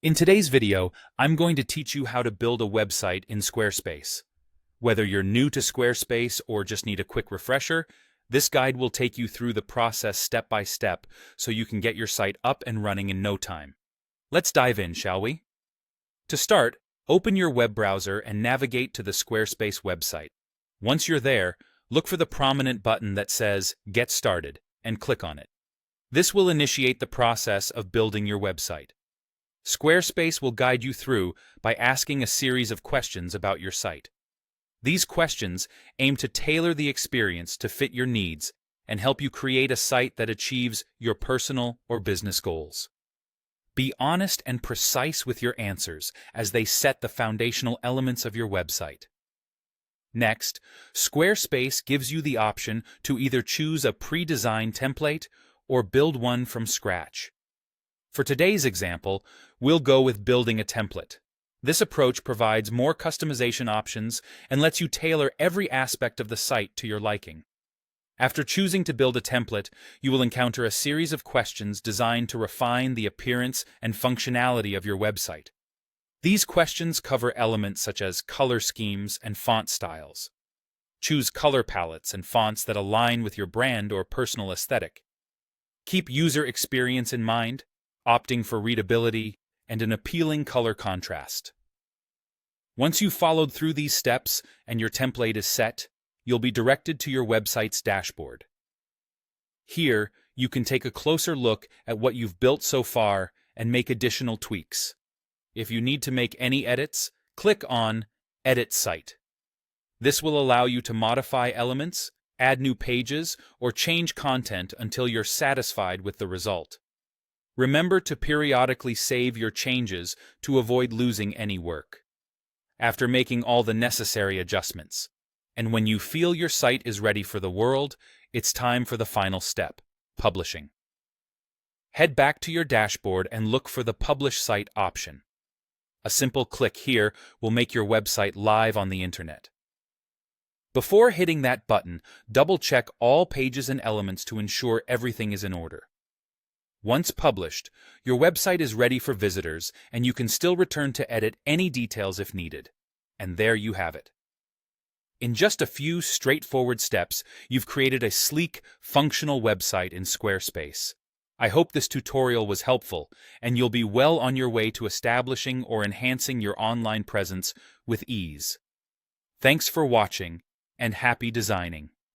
In today's video, I'm going to teach you how to build a website in Squarespace. Whether you're new to Squarespace or just need a quick refresher, this guide will take you through the process step by step so you can get your site up and running in no time. Let's dive in, shall we? To start, open your web browser and navigate to the Squarespace website. Once you're there, look for the prominent button that says Get Started and click on it. This will initiate the process of building your website. Squarespace will guide you through by asking a series of questions about your site. These questions aim to tailor the experience to fit your needs and help you create a site that achieves your personal or business goals. Be honest and precise with your answers as they set the foundational elements of your website. Next, Squarespace gives you the option to either choose a pre-designed template or build one from scratch. For today's example, we'll go with building a template. This approach provides more customization options and lets you tailor every aspect of the site to your liking. After choosing to build a template, you will encounter a series of questions designed to refine the appearance and functionality of your website. These questions cover elements such as color schemes and font styles. Choose color palettes and fonts that align with your brand or personal aesthetic. Keep user experience in mind, opting for readability and an appealing color contrast. Once you've followed through these steps and your template is set, you'll be directed to your website's dashboard. Here, you can take a closer look at what you've built so far and make additional tweaks. If you need to make any edits, click on Edit Site. This will allow you to modify elements, add new pages, or change content until you're satisfied with the result. Remember to periodically save your changes to avoid losing any work. After making all the necessary adjustments, and when you feel your site is ready for the world, it's time for the final step, publishing. Head back to your dashboard and look for the Publish Site option. A simple click here will make your website live on the internet. Before hitting that button, double-check all pages and elements to ensure everything is in order. Once published, your website is ready for visitors, and you can still return to edit any details if needed. And there you have it. In just a few straightforward steps, you've created a sleek, functional website in Squarespace. I hope this tutorial was helpful, and you'll be well on your way to establishing or enhancing your online presence with ease. Thanks for watching, and happy designing.